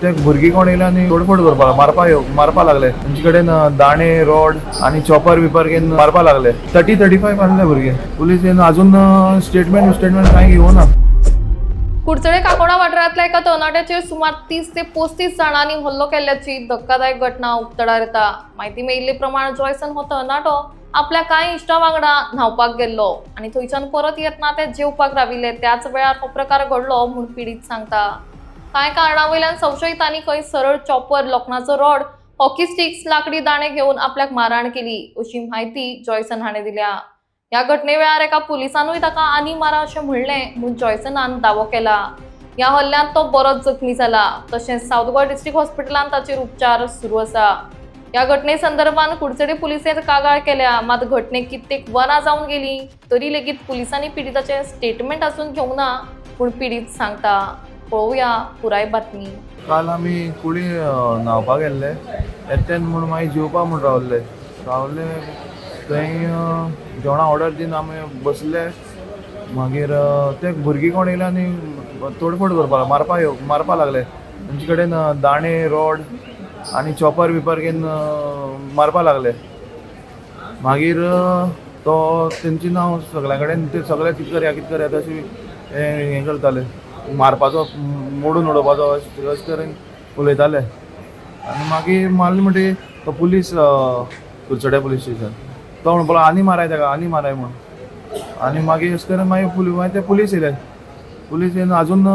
ते भुरगी कोण येयला आनी तोडफोड मारपा लागले. तेंचे कडेन दाणे रॉड आणि चॉपर बिपर घेवन मारपा लागले. 35 मारले भुरगे. पुलीस अजून स्टेटमेंट काय घेवना. कुडचडे काकोडा वाठारांतल्या एका तरणाट्याचेर सुमार 30 ते 35 जाणांनी हल्लो केल्ल्याची धक्कादायक घटना उक्तडार येता. म्हायती मेळिल्ले प्रमाण जॉयसन हो तरणाटो आपल्या कांय इश्टां वांगडा न्हांवपाक गेल्लो आनी थंयच्यान परत येतना ते जेवपाक राविल्ले. त्याच वेळार हो प्रकार घडलो म्हूण पिडीत सांगता. कांय कारणां वयल्यान संशयितांनी खंय सरळ चॉपर, लोखंडाचो रॉड, हॉकी स्टिक्स, लाकडी दाणे घेवन आपल्याक मारहाण केली अशी म्हायती जॉयसन हाणें दिल्या. या घटने वेळार एका पुलिसानूय ताका आनी मारा अशें म्हणलें म्हूण जॉयसनान दावो केला. ह्या हल्ल्यांत तो बरोच जखमी जाला. तशेंच सावथ गोवा डिस्ट्रिक्ट हॉस्पिटलांत ताचेर उपचार सुरू आसा. या घटने संदर्भात कुडचडे पुलिसेन कागाळ केल्या. मात घटनेक कित्येक वरां जावन गेली तरी लेगीत पुलिसांनी पिडिताचे स्टेटमेंट अजून घेवंक ना म्हूण पिडीत सांगता. पळोवया पुराय बातमी. काल आमी कुडी न्हांवपाक गेल्ले. येतेन म्हूण मागीर जेवपा म्हूण रावल्ले थंय जेवणा ऑर्डर दिवन आमी बसले. मागीर ते भुरगी कोण येयले आनी तोडफोड मारपा लागले. तेंचे कडेन दाणे रॉड आणि चॉपर बिपर घेवन मारपा लागले. मागीर तो तेंची नांव सगळ्या कडेन ते सगळे कितें करया तशें हें करताले. मारपाचो मोडून उडोवपाचो अशें तरेन उलयताले. आनी मागीर मारले म्हणटकीर तो पुलीस कुडचडे पुलीस स्टेशन तो म्हणपाक आनी माराय ताका आनी माराय म्हूण. आनी मागीर अशें तरेन मागीर ते पुलीस येयले. पुलीस येवन अजून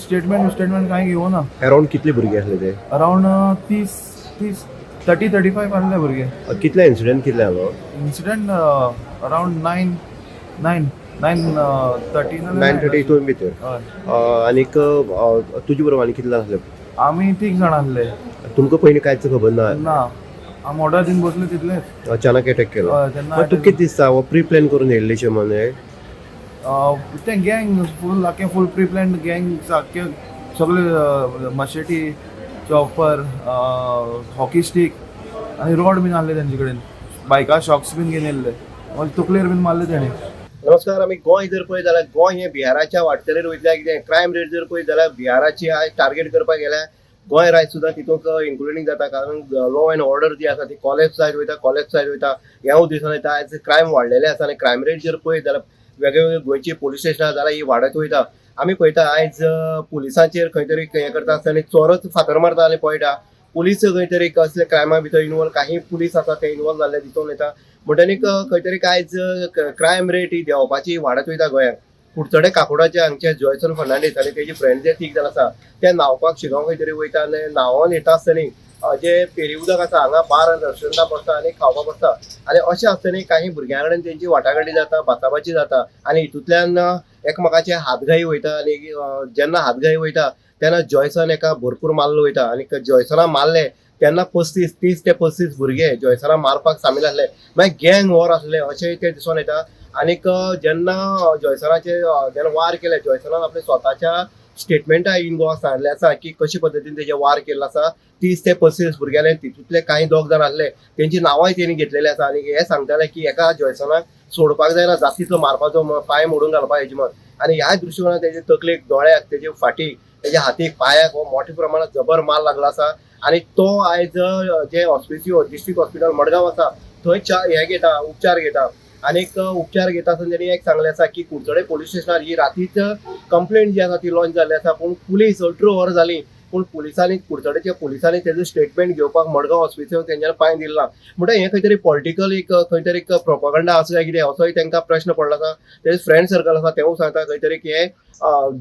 स्टेटमेंट कांय घेवना. अराउंड कितले भुरगे आसले ते? अराउंड 35 मारले भुरगे. कितले इन्सिडेंट कितले हांगा? इन्सिडेंट अराउंड 9:30 हितून भितर. आनीक तुजे बरोबर आनी कितले आसले? आमी 3 जाणां आसले. तुमकां पयलीं कांयच खबर ना? ना, आमी ऑर्डर दिवन बसले तितलेच. अचानक अटॅक केलो. तेन्ना तुका कितें दिसता हो प्री प्लॅन करून येयल्लेशें म्हणे? ते गँग फूल प्री प्लॅन गँग सारके सगळे मशेटी, चॉपर, हॉकी स्टिक आणि रॉड बीन आसले तेंचे कडेन. बायका शॉक्स बीन घेवन येयल्ले. तकलेर बीन मारले तेणे. नमस्कार. आमी गोंय जर पळयत जाल्यार गोंय हें बिहाराच्या वाटचालीर वयतलें. कितें क्रायम रेट जर पळयत जाल्यार बिहाराची आयज टार्गेट करपाक गेल्यार गोंय राज्य सुद्दां तितूंक इन्क्लुडींग जाता. कारण लॉ एंड ऑर्डर जी आसा ती कॉलेज सायड वयता. ह्या दिसान येता. आयज क्रायम वाडलेले आसा आनी क्रायम रेट जर पळयत जाल्यार वेगवेगळे गोंयची पुलीस स्टेशनां जाल्यार ही वाडत वयता. आमी पळयता आयज पुलिसांचेर खंय तरी हें करता आसतना चोरच फातर मारता आनी पळयता पुलीस खंय तरी कसले क्रायमा भितर इनवॉल्व काही पुलीस आसा ते इनवॉल्व जाल्ले दिसून येता. म्हणटनी खंय तरी आयज क्रायम रेट ही देंवपाची वाडत वयता गोंयांत. कुडचडे काकोडाचे हांगचे जॉयसन फर्नांडीस आनी तेजे फ्रेंड जे 3 जाण आसा ते न्हांवपाक शिगांव खंय तरी वयता आनी न्हांवून येता आसतना जे पेरी उदक आसा हांगा बार रेस्टॉरंटां बसता आनी खावपाक बसता. आनी अशें आसतना काही भुरग्यां कडेन तेंची वाटाघाटी जाता, बाचाबाची जाता आनी हितूंतल्यान एकमेकाचे हातघाई वयता. आनी जेन्ना हातघाई वयता तेन्ना जॉयसन एका भरपूर मारलो वयता. आनी जॉयसना मारले तेन्ना 30 ते 35 भुरगे जॉयसना मारपाक सामील आसले. मागीर गँग वॉर आसले अशेंय ते दिसून येता. आनीक जेन्ना जॉयसनाचे जेन्ना वार केले जॉयसनान आपल्या स्वताच्या स्टेटमेंटा इनवॉल्व सांगले आसा की कशे पद्दतीन तेजे वार केल्लो आसा. 30 ते 35 भुरग्यांनी तितूंतले कांय 2 जाण आसले तेंची नांवांय तेणी घेतलेली आसा. आनी हे सांगताले की एका जॉयसनाक सोडपाक जायना, जातीचो मारपाचो पांय मोडून घालपाक हेजे म्हण. आनी ह्या दृश्टिकोनान तेजे तकलेक, दोळ्याक, तेजे फाटीक, तेजे हातीक, पांयाक हो मोठ्या प्रमाणात जबर मार लागला आसा. आनी तो आयज जे डिस्ट्रिक्ट हॉस्पिटल मडगांव आसा थंय उपचार घेता. आनीक उपचार घेता आसतना तेणी एक सांगलें आसा की कुडचडे पोलीस स्टेशनार ही रातीच कंप्लेंट जी आसा ती लॉन्च जाल्ली आसा. पूण पुलीस अल्ट्रो वर जाली पूण कुडचडेच्या पुलिसांनी तेजो स्टेटमेंट घेवपाक मडगांव हॉस्पिटल तेंच्यानी पांय दिला. म्हणटा हें खंय तरी पॉलिटिकल खंय तरी प्रोपागंडा आसा काय कितें असोय तांकां प्रश्न पडलो आसा. तेजे फ्रेंड सर्कल आसा तेवूय सांगता खंय तरी हें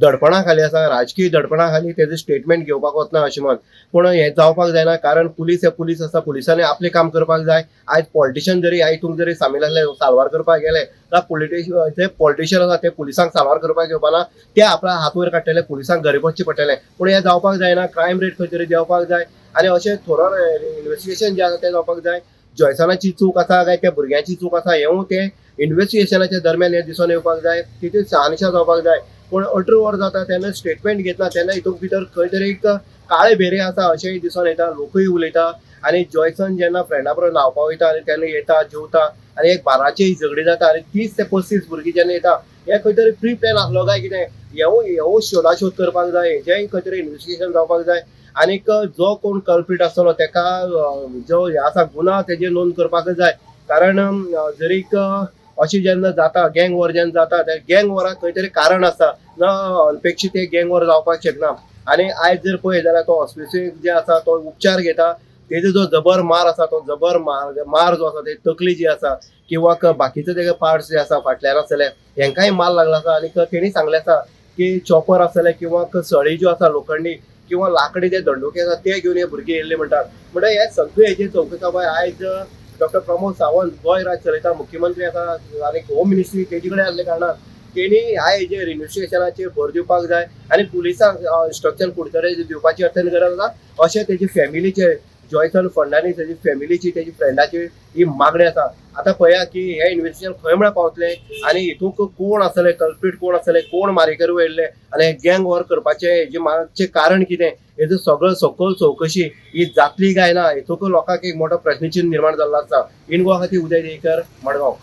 दडपणा खाली आसा, राजकीय दडपणा खाली तेजो स्टेटमेंट घेवपाक वचना अशें म्हण. पूण हें जावपाक जायना कारण पुलीस आसा. पुलिसांनी आपलें काम करपाक जाय. आयज पॉलिटिशियन जरी हितूंक जरी सामील आसले, साल्वार करपाक गेले जाल्यार जे पॉलिटिशियन आसा ते पुलिसांक साल्वार करपाक येवपाना. ते आपला हात वयर काडटले, पुलिसांक घरा वचचें पडटलें. पूण हें जावपाक जायना. क्रायम रेट खंय तरी देंवपाक जाय आनी अशें थोरोर इन्व्हेस्टिगेशन जें आसा तें जावपाक जाय. जॉयसनाची चूक आसा काय त्या भुरग्याची चूक आसा हेवूय ते इन्व्हेस्टिगेशनाच्या दरम्यान हें दिसून येवपाक जाय. तितून शहानिशा जावपाक जाय. पूण अल्ट्रो वर जाता तेन्ना स्टेटमेंट घेतना तेन्ना हितूंक भितर खंय तरी काळे भेरे आसा अशेंय दिसून येता. लोकूय उलयता. आनी जॉयसन जेन्ना फ्रेंडा बरोबर न्हांवपाक वयता आनी तेन्ना येता जेवता आनी एक बाराची झगडी जाता आनी 30 ते 35 भुरगीं जेन्ना येता हे खंय तरी प्री प्लॅन आसलो काय कितें हेवूय शोधाशोध करपाक जाय. हेजेंय खंय तरी इन्व्हेस्टिगेशन जावपाक जाय. आनीक जो कोण कल्प्रीट आसतलो तेका जो हे आसा गुन्हा तेजे नोंद करपाक जाय. कारण जरीक अशी जेन्ना जाता गँग वॉर जेन्ना जाता त्या गँग वॉराक खंय तरी कारण आसा न अनपेक्षीत एक गँग वॉर जावपाक शकना. आनी आयज जर पळयत जाल्यार तो हॉस्पिटल जे आसा तो उपचार घेता तेजो जो जबर मार आसा तो जबर मार जो आसा ते तकली जी आसा किंवा बाकीचे तेगे पार्ट्स जे आसा फाटल्यान आसतले हेंकाय मार लागला आसा. आनी तेणी सांगलें आसा की चॉपर आसतले किंवा सळी ज्यो आसा लोखंडी किंवा लाकडी जे दंडुके आसा ते घेवन हे भुरगे येयल्ले म्हणटात. म्हणजे हे सगळे हेजे चौकशा पळय आयज डॉक्टर प्रमोद सावंत गोंय राज्य चलयता मुख्यमंत्री आसा आनी होम मिनिस्ट्री तेजे कडेन आसले कारणान तेणी ह्या हेजे इन्व्हेस्टिगेशनाचेर भर दिवपाक जाय आनी पुलिसांक इन्स्ट्रक्शन कुडतरे दिवपाची अत्यंत गरज आसा अशें तेजे फॅमिलीचे जॉयसन फर्नांडीस तेजी फॅमिलीची तेजी फ्रेंडाची ही मागणी आसा. आतां पळया की हे इन्व्हेस्टिगेशन खंय म्हळ्यार पावतले आनी हितूंक कोण आसतले कल्प्रीट कोण आसतले कोण मारेकरी वयल्ले आनी हे गँग वॉर करपाचे हेजे मागचे कारण कितें हेजो सगळो सखोल चवकशी ही जातली काय ना हितूंक लोकांक एक मोठो प्रश्नचिन्ह निर्माण जाल्लो आसा. इन गोवा खातीर उदय देयकर मडगांव.